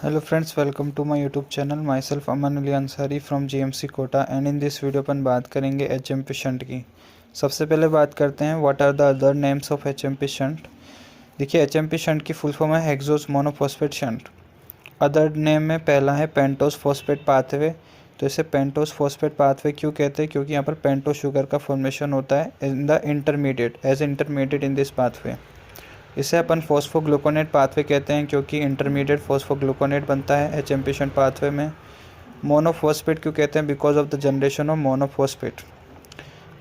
Hello friends, welcome to my YouTube channel. Myself Aman Ali Ansari from GMC Kota and in this video अपन बात करेंगे HMP shunt की। सबसे पहले बात करते हैं what are the other names of HMP shunt. देखिए HMP शंट की फुल फॉर्म है hexose monophosphate shunt. Other name में पहला है पेंटोस फॉस्फेट पाथवे। तो इसे पेंटोस फॉस्फेट पाथवे क्यों कहते हैं? क्योंकि यहाँ पर पेंटोस शुगर का फॉर्मेशन होता है in the intermediate as intermediate in this pathway. इसे अपन फॉस्फोग्लूकोनेट पाथवे कहते हैं क्योंकि इंटरमीडिएट फॉस्फोग्लूकोनेट बनता है HMP शंट पाथवे में। मोनोफॉस्फेट क्यों कहते हैं? Because of the generation of monophosphate.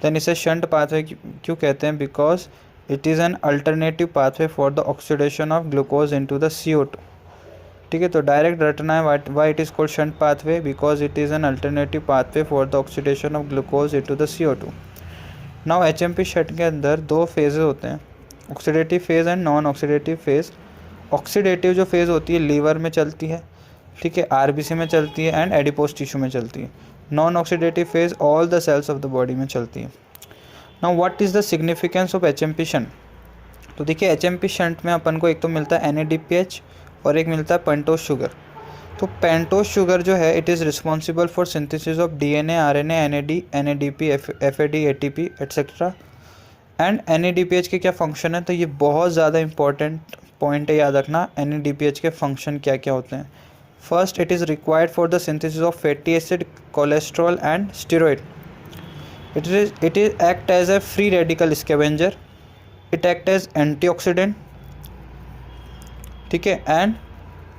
Then इसे शंट पाथवे क्यों कहते हैं? Because it is an alternative pathway for the oxidation of glucose into the CO2। ठीक है, तो डायरेक्ट रटना है why it is called shunt pathway because it is an alternative pathway for the oxidation of glucose into the CO2। Now HMP shunt के अंदर दो phases होते हैं, oxidative phase and non oxidative phase. Oxidative जो phase होती है liver में चलती है, ठीक है, RBC में चलती है एंड एडिपोज टिश्यू में चलती है। Non oxidative phase all the cells of the body में चलती है। Now what is the significance of HMP shunt? तो देखिए HMP शंट में अपन को एक तो मिलता है NADPH और एक मिलता है पेंटोस शुगर। तो पेंटोस शुगर जो है it is responsible for synthesis of DNA, RNA, NAD, NADP, FAD, ATP etcetera. And NADPH के क्या फंक्शन है? तो ये बहुत ज़्यादा इंपॉर्टेंट पॉइंट है, याद रखना। NADPH के फंक्शन क्या क्या होते हैं? First, it is required for the synthesis of fatty acid, cholesterol and steroid. It is act as a free radical scavenger, it act as antioxidant, ठीक है, and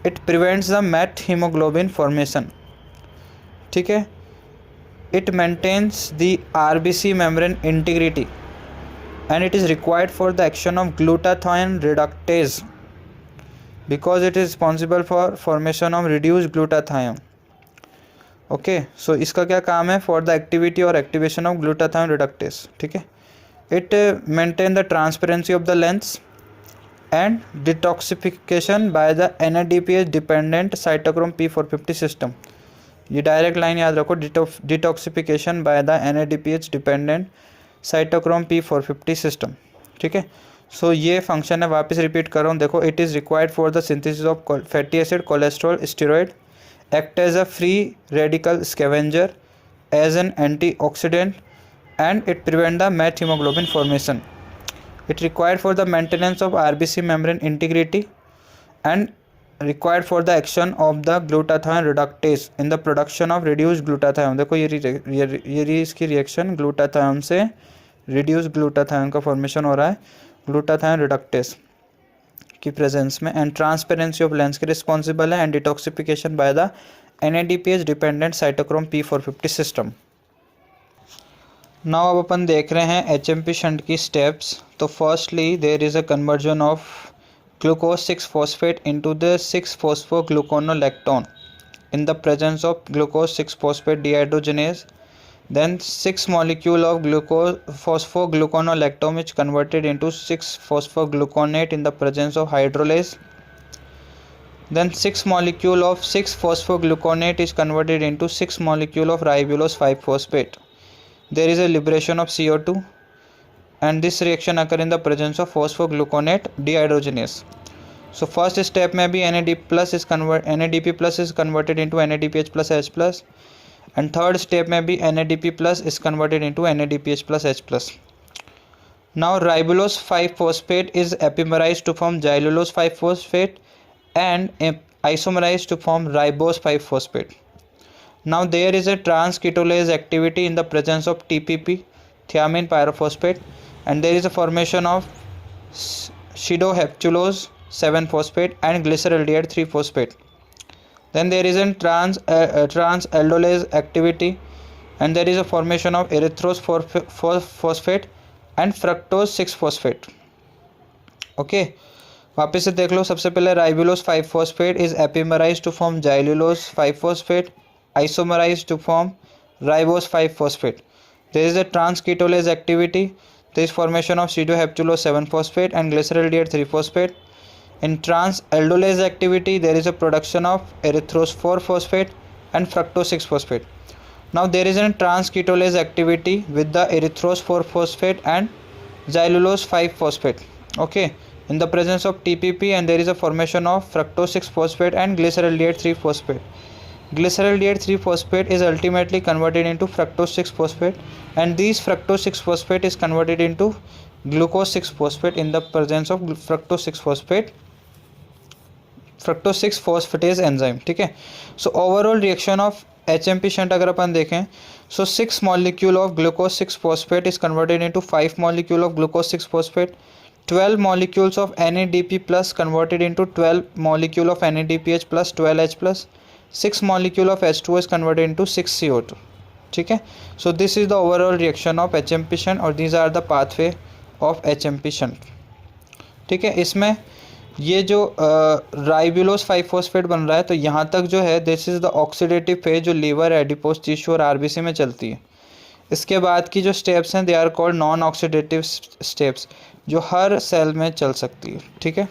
it prevents the meth haemoglobin formation, ठीक है। It maintains the RBC membrane integrity and it is required for the action of glutathione reductase because it is responsible for formation of reduced glutathione. Okay, so इसका क्या काम है? For the activity और activation of glutathione reductase, ठीक है। It maintain the transparency of the lens and detoxification by the NADPH dependent cytochrome P450 system. ये direct line याद रखो, detoxification by the NADPH dependent cytochrome P450 system, ठीक है। सो ये function है, वापस रिपीट कर रहा हूँ, देखो। It is required for the synthesis of fatty acid, cholesterol, steroid, act as a free radical scavenger, as an antioxidant and it prevent the meth haemoglobin formation. It required for the maintenance of RBC membrane integrity and required for the action of the glutathione reductase in the production of reduced glutathione. देखो ये इसकी reaction glutathione से reduce glutathione का formation हो रहा है glutathione reductase की presence में। एंड ट्रांसपेरेंसी ऑफ लेंस के रिस्पॉन्सिबल है and detoxification by the NADPH dependent cytochrome P450 system. Now अब अपन देख रहे हैं HMP शंट की स्टेप्स। तो firstly there is a conversion of glucose 6-phosphate into the 6-phosphogluconolactone in the presence of glucose 6-phosphate dehydrogenase. Then 6 molecule of glucose phosphogluconolactone is converted into 6-phosphogluconate in the presence of hydrolase. Then 6 molecule of 6-phosphogluconate is converted into 6 molecule of ribulose 5-phosphate. There is a liberation of CO2 and this reaction occur in the presence of phosphogluconate dehydrogenase. So first step में भी NADP plus is converted into NADPH plus H plus, and third step में भी NADP plus is converted into NADPH plus H plus. Now ribulose 5-phosphate is epimerized to form xylulose 5-phosphate and isomerized to form ribose 5-phosphate. Now there is a trans-ketolase activity in the presence of TPP, thiamine pyrophosphate, and there is a formation of pseudoheptulose 7-phosphate and glyceraldehyde 3-phosphate. Then there is a trans-aldolase activity and there is a formation of erythrose 4-phosphate and fructose 6-phosphate. Okay, वापस से देख लो। सबसे पहले राइबुलोस 5-phosphate is epimerized to form xylulose 5-phosphate, isomerized to form ribose 5-phosphate. There is a trans-ketolase activity. There is formation of pseudoheptulose 7-phosphate and glyceraldehyde 3-phosphate. In trans-aldolase activity, there is a production of erythrose 4-phosphate and fructose 6-phosphate. Now there is a trans-ketolase activity with the erythrose 4-phosphate and xylulose 5-phosphate. Okay, in the presence of TPP, and there is a formation of fructose 6-phosphate and glyceraldehyde 3-phosphate. Glyceraldehyde 3-phosphate is ultimately converted into fructose 6-phosphate, and these fructose 6-phosphate is converted into glucose 6-phosphate in the presence of fructose 6-phosphatase enzyme. ठीक है. So overall reaction of HMP shunt अगर अपन देखें, so 6 molecule of glucose 6-phosphate is converted into 5 molecule of glucose 6-phosphate. 12 molecules of NADP plus converted into 12 molecule of NADPH plus 12H plus. 6 molecule of H2O is converted into 6 CO2. ठीक है. So this is the overall reaction of HMP shunt और these are the pathway of HMP shunt. ठीक है. इसमें ये जो राइबुलोस 5-फॉस्फेट बन रहा है, तो यहाँ तक जो है this is the oxidative phase जो लीवर, एडिपोज टिश्यू और आरबीसी में चलती है. इसके बाद की जो स्टेप्स हैं they are called non oxidative steps, जो हर सेल में चल सकती है. ठीक है.